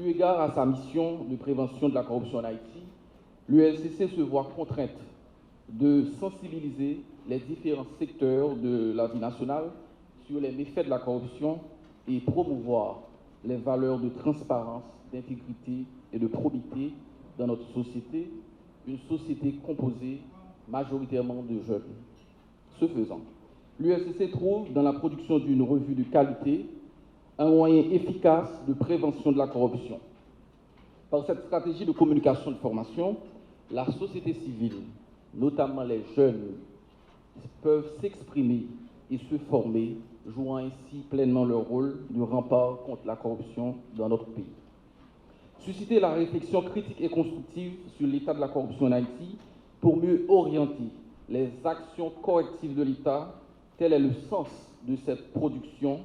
Eu égard à sa mission de prévention de la corruption en Haïti, l'ULCC se voit contrainte de sensibiliser les différents secteurs de la vie nationale sur les méfaits de la corruption et promouvoir les valeurs de transparence, d'intégrité et de probité dans notre société, une société composée majoritairement de jeunes. Ce faisant, l'ULCC trouve dans la production d'une revue de qualité un moyen efficace de prévention de la corruption. Par cette stratégie de communication et de formation, la société civile, notamment les jeunes, peuvent s'exprimer et se former, jouant ainsi pleinement leur rôle de rempart contre la corruption dans notre pays. Susciter la réflexion critique et constructive sur l'état de la corruption en Haïti pour mieux orienter les actions correctives de l'État, tel est le sens de cette production,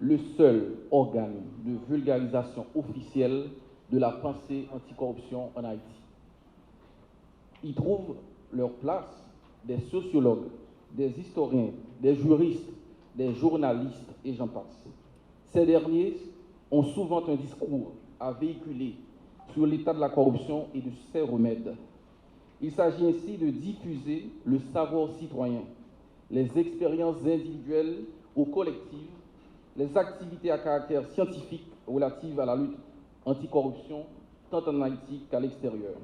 le seul organe de vulgarisation officielle de la pensée anticorruption en Haïti. Y trouvent leur place des sociologues, des historiens, des juristes, des journalistes et j'en passe. Ces derniers ont souvent un discours à véhiculer sur l'état de la corruption et de ses remèdes. Il s'agit ainsi de diffuser le savoir citoyen, les expériences individuelles ou collectives, les activités à caractère scientifique relatives à la lutte anticorruption, tant en Haïti qu'à l'extérieur.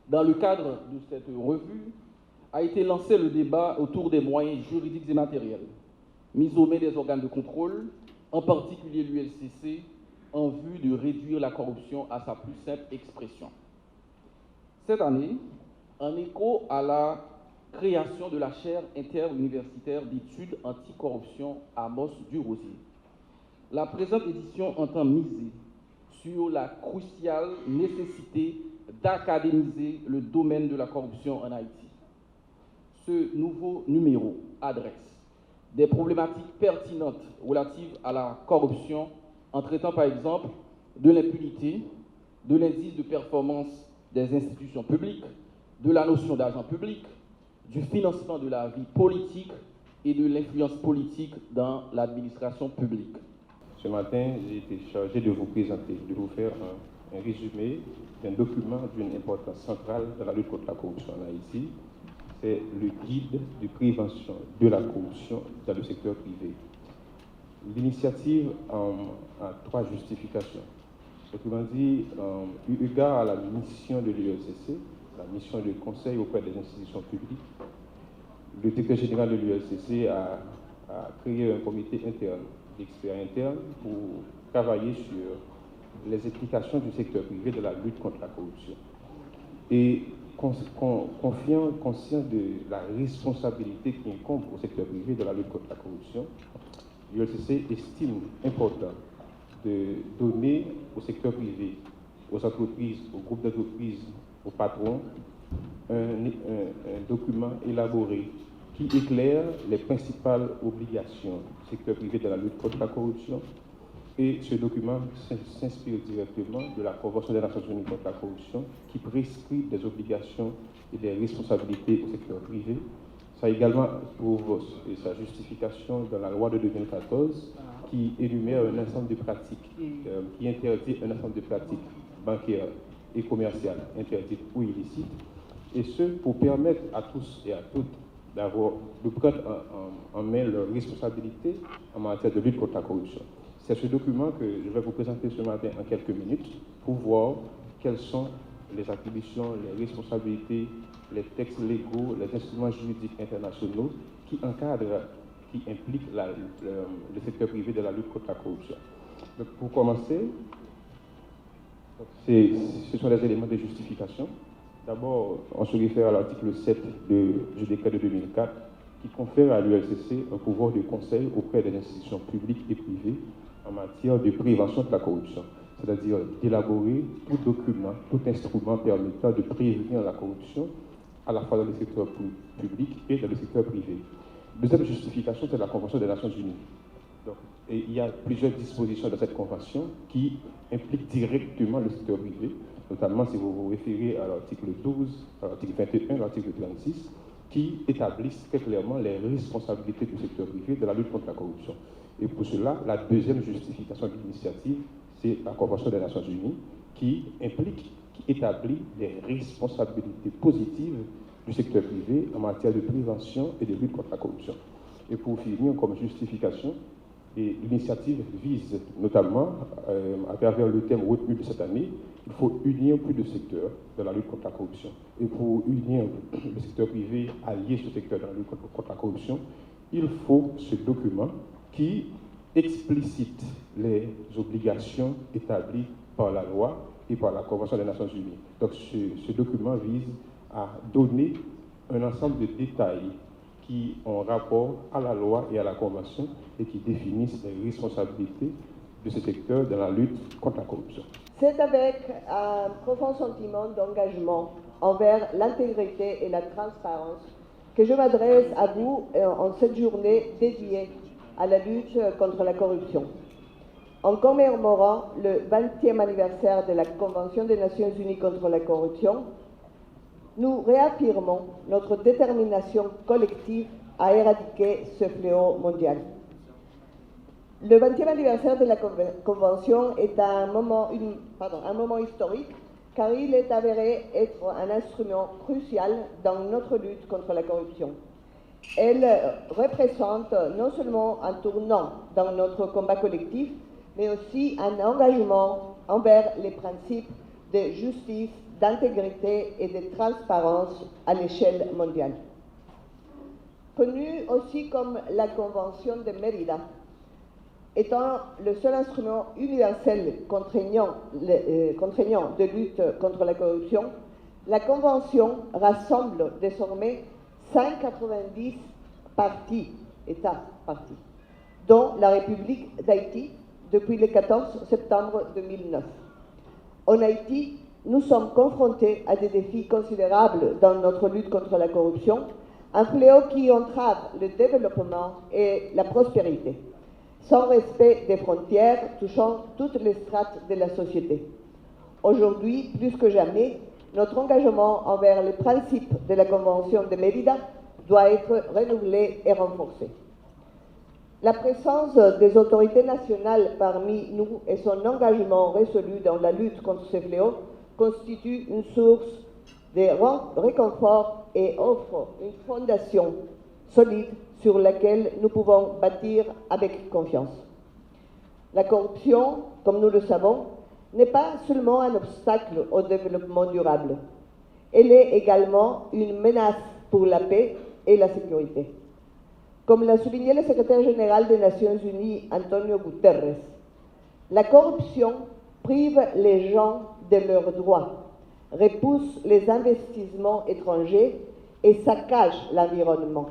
Dans le cadre de cette revue, a été lancé le débat autour des moyens juridiques et matériels, mis au mai des organes de contrôle, en particulier l'ULCC, en vue de réduire la corruption à sa plus simple expression. Cette année, en écho à la création de la chaire interuniversitaire d'études anticorruption Amos Durozier, la présente édition entend miser sur la cruciale nécessité d'académiser le domaine de la corruption en Haïti. Ce nouveau numéro adresse des problématiques pertinentes relatives à la corruption en traitant par exemple de l'impunité, de l'indice de performance des institutions publiques, de la notion d'agent public, du financement de la vie politique et de l'influence politique dans l'administration publique. Ce matin, j'ai été chargé de vous présenter, de vous faire un résumé d'un document d'une importance centrale dans la lutte contre la corruption en Haïti. C'est le guide de prévention de la corruption dans le secteur privé. L'initiative a trois justifications. Autrement dit, eu égard à la mission de l'ULCC, la mission de conseil auprès des institutions publiques, le directeur général de l'ULCC a créé un comité interne, d'experts internes, pour travailler sur les implications du secteur privé de la lutte contre la corruption. Et conscient de la responsabilité qui incombe au secteur privé de la lutte contre la corruption, l'ULCC estime important de donner au secteur privé, aux entreprises, aux groupes d'entreprises, aux patrons, un document élaboré qui éclaire les principales obligations du secteur privé de la lutte contre la corruption. Et ce document s'inspire directement de la Convention des Nations Unies contre la corruption qui prescrit des obligations et des responsabilités au secteur privé. Ça également trouve sa justification dans la loi de 2014 qui énumère un ensemble de pratiques, qui interdit un ensemble de pratiques bancaires et commerciales interdites ou illicites, et ce pour permettre à tous et à toutes de prendre en main leurs responsabilités en matière de lutte contre la corruption. C'est ce document que je vais vous présenter ce matin en quelques minutes pour voir quelles sont les attributions, les responsabilités, les textes légaux, les instruments juridiques internationaux qui encadrent, qui impliquent le secteur privé de la lutte contre la corruption. Donc, pour commencer, ce sont les éléments de justification. D'abord, on se réfère à l'article 7 du décret de 2004 qui confère à l'ULCC un pouvoir de conseil auprès des institutions publiques et privées en matière de prévention de la corruption, c'est-à-dire d'élaborer tout document, tout instrument permettant de prévenir la corruption à la fois dans le secteur public et dans le secteur privé. Deuxième justification, c'est la Convention des Nations Unies. Donc, et il y a plusieurs dispositions de cette convention qui impliquent directement le secteur privé, notamment si vous vous référez à l'article 12, à l'article 21, à l'article 36, qui établissent très clairement les responsabilités du secteur privé de la lutte contre la corruption. Et pour cela, la deuxième justification de l'initiative, c'est la Convention des Nations Unies qui établit des responsabilités positives du secteur privé en matière de prévention et de lutte contre la corruption. Et pour finir, comme justification, l'initiative vise notamment, à travers le thème retenu de cette année, il faut unir plus de secteurs dans la lutte contre la corruption. Et pour unir le secteur privé allié ce secteur dans la lutte contre la corruption, il faut ce document qui explicite les obligations établies par la loi et par la Convention des Nations Unies. Donc ce document vise à donner un ensemble de détails qui ont rapport à la loi et à la Convention et qui définissent les responsabilités de ce secteur dans la lutte contre la corruption. C'est avec un profond sentiment d'engagement envers l'intégrité et la transparence que je m'adresse à vous en cette journée dédiée à la lutte contre la corruption. En commémorant le 20e anniversaire de la Convention des Nations Unies contre la corruption, nous réaffirmons notre détermination collective à éradiquer ce fléau mondial. Le 20e anniversaire de la Convention est un moment historique, car il est avéré être un instrument crucial dans notre lutte contre la corruption. Elle représente non seulement un tournant dans notre combat collectif, mais aussi un engagement envers les principes de justice, d'intégrité et de transparence à l'échelle mondiale. Connue aussi comme la Convention de Mérida, étant le seul instrument universel contraignant de lutte contre la corruption, la Convention rassemble désormais 190 États parties, dont la République d'Haïti depuis le 14 septembre 2009. En Haïti, nous sommes confrontés à des défis considérables dans notre lutte contre la corruption, un fléau qui entrave le développement et la prospérité, sans respect des frontières touchant toutes les strates de la société. Aujourd'hui, plus que jamais, notre engagement envers les principes de la Convention de Mérida doit être renouvelé et renforcé. La présence des autorités nationales parmi nous et son engagement résolu dans la lutte contre ce fléau constituent une source de réconfort et offrent une fondation solide sur laquelle nous pouvons bâtir avec confiance. La corruption, comme nous le savons, n'est pas seulement un obstacle au développement durable. Elle est également une menace pour la paix et la sécurité. Comme l'a souligné le secrétaire général des Nations Unies, Antonio Guterres, la corruption prive les gens de leurs droits, repousse les investissements étrangers et saccage l'environnement.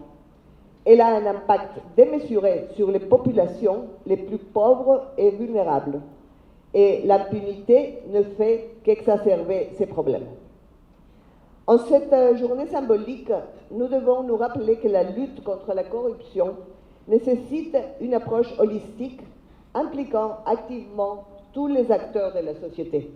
Elle a un impact démesuré sur les populations les plus pauvres et vulnérables. Et l'impunité ne fait qu'exacerber ces problèmes. En cette journée symbolique, nous devons nous rappeler que la lutte contre la corruption nécessite une approche holistique impliquant activement tous les acteurs de la société,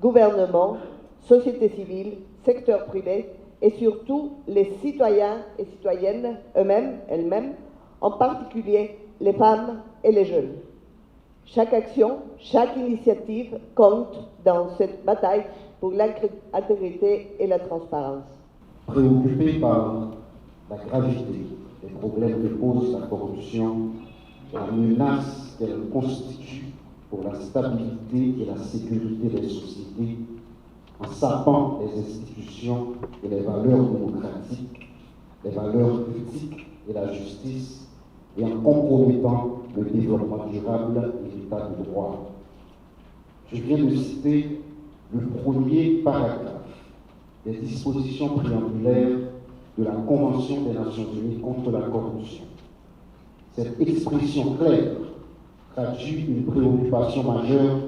gouvernement, société civile, secteur privé et surtout les citoyens et citoyennes elles-mêmes, en particulier les femmes et les jeunes. Chaque action, chaque initiative compte dans cette bataille pour l'intégrité et la transparence. Préoccupé par la gravité des problèmes que pose la corruption, la menace qu'elle constitue pour la stabilité et la sécurité des sociétés, en sapant les institutions et les valeurs démocratiques, les valeurs éthiques et la justice, et en compromettant le développement durable et l'état de droit. Je viens de citer le premier paragraphe des dispositions préambulaires de la Convention des Nations Unies contre la corruption. Cette expression claire traduit une préoccupation majeure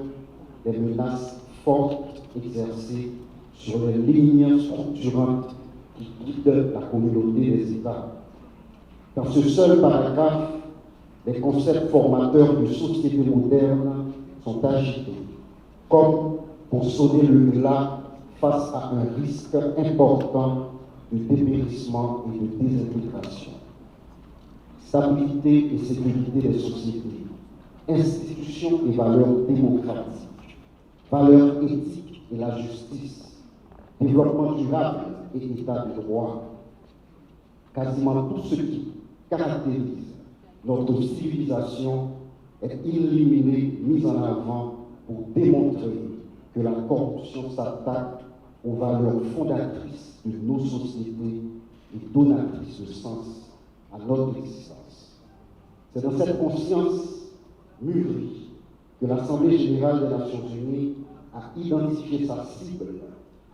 des menaces fortes exercées sur les lignes structurantes qui guident la communauté des États. Dans ce seul paragraphe, les concepts formateurs de société moderne sont agités, comme pour sonner le glas face à un risque important de dépérissement et de désintégration. Stabilité et sécurité des sociétés, institutions et valeurs démocratiques, valeurs éthiques et la justice, développement durable et état de droit. Quasiment tout ce qui caractérise notre civilisation est éliminé, mis en avant pour démontrer que la corruption s'attaque aux valeurs fondatrices de nos sociétés et donatrices de sens à notre existence. C'est dans cette conscience mûrie que l'Assemblée générale des Nations unies a identifié sa cible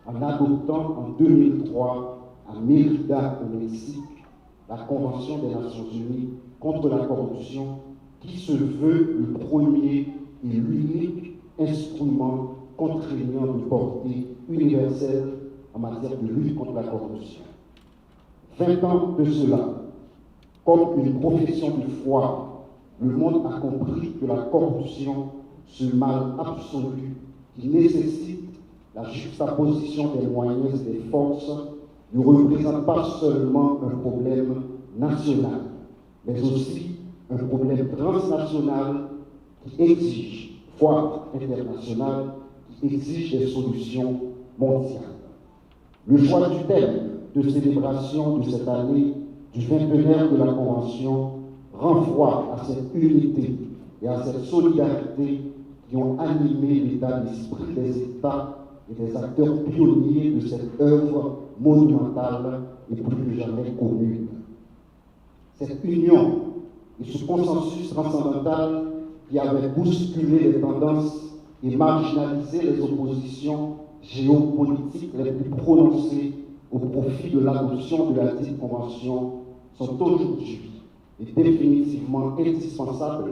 en adoptant en 2003 à Mérida, au Mexique, la Convention des Nations unies contre la corruption, qui se veut le premier et l'unique instrument contraignant de portée universelle en matière de lutte contre la corruption. 20 ans de cela, comme une profession de foi, le monde a compris que la corruption, ce mal absolu qui nécessite la juxtaposition des moyens et des forces, ne représente pas seulement un problème national, mais aussi un problème transnational qui exige, voire international, qui exige des solutions mondiales. Le choix du thème de célébration de cette année du 20e de la Convention renvoie à cette unité et à cette solidarité qui ont animé l'état d'esprit des États et des acteurs pionniers de cette œuvre monumentale et plus que jamais commune. Cette union et ce consensus transcendantal qui avait bousculé les tendances et marginalisé les oppositions géopolitiques les plus prononcées au profit de l'adoption de la dite convention sont aujourd'hui et définitivement indispensables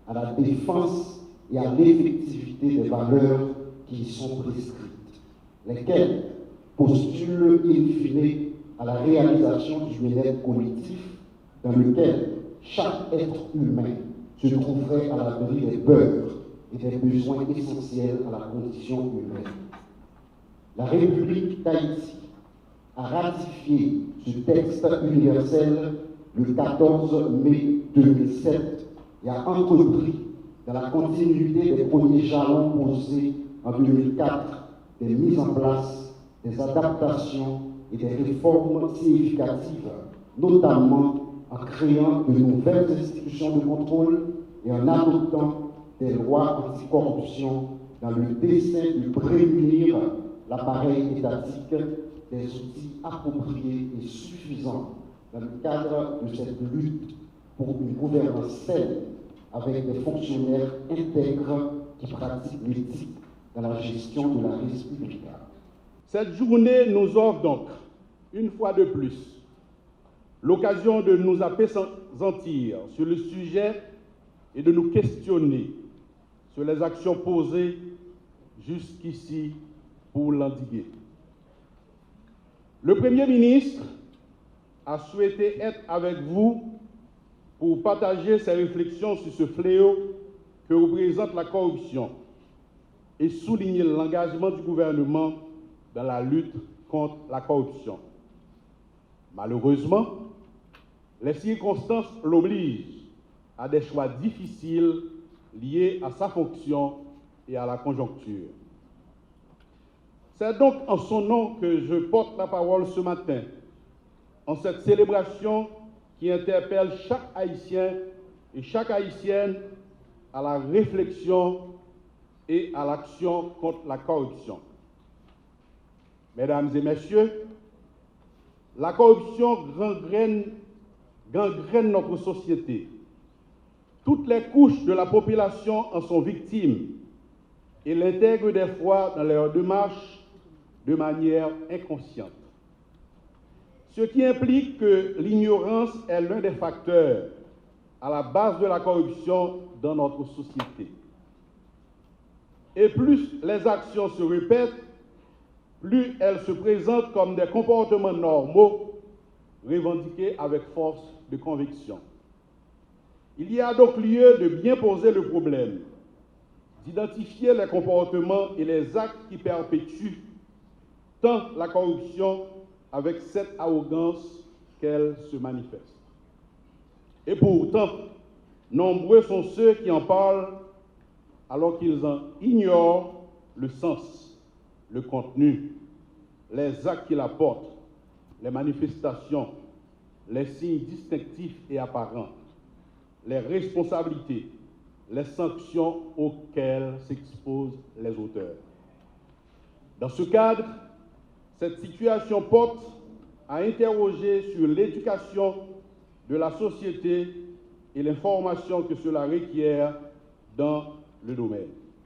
à la défense et à l'effectivité des valeurs qui y sont prescrites, lesquelles postulent in fine à la réalisation du bien-être collectif dans lequel chaque être humain se trouverait à l'abri des peurs et des besoins essentiels à la condition humaine. La République d'Haïti a ratifié ce texte universel le 14 mai 2007 et a entrepris, dans la continuité des premiers jalons posés en 2004, des mises en place, des adaptations et des réformes significatives, notamment en créant de nouvelles institutions de contrôle et en adoptant des lois anticorruption dans le dessein de prémunir l'appareil étatique des outils appropriés et suffisants dans le cadre de cette lutte pour une gouvernance saine avec des fonctionnaires intègres qui pratiquent l'éthique dans la gestion de la République. Cette journée nous offre donc, une fois de plus, l'occasion de nous appesantir sur le sujet et de nous questionner sur les actions posées jusqu'ici pour l'endiguer. Le Premier ministre a souhaité être avec vous pour partager ses réflexions sur ce fléau que représente la corruption et souligner l'engagement du gouvernement dans la lutte contre la corruption. Malheureusement, les circonstances l'obligent à des choix difficiles liés à sa fonction et à la conjoncture. C'est donc en son nom que je porte la parole ce matin, en cette célébration qui interpelle chaque Haïtien et chaque Haïtienne à la réflexion et à l'action contre la corruption. Mesdames et messieurs, la corruption gangrène notre société. Toutes les couches de la population en sont victimes et l'intègrent des fois dans leur démarche de manière inconsciente. Ce qui implique que l'ignorance est l'un des facteurs à la base de la corruption dans notre société. Et plus les actions se répètent, plus elles se présentent comme des comportements normaux revendiqués avec force de conviction. Il y a donc lieu de bien poser le problème, d'identifier les comportements et les actes qui perpétuent tant la corruption avec cette arrogance qu'elle se manifeste. Et pourtant, Nombreux sont ceux qui en parlent alors qu'ils en ignorent le sens, le contenu, les actes qu'il apporte, les manifestations, les signes distinctifs et apparents, les responsabilités, les sanctions auxquelles s'exposent les auteurs. Dans ce cadre, cette situation porte à interroger sur l'éducation de la société et l'information que cela requiert dans le domaine.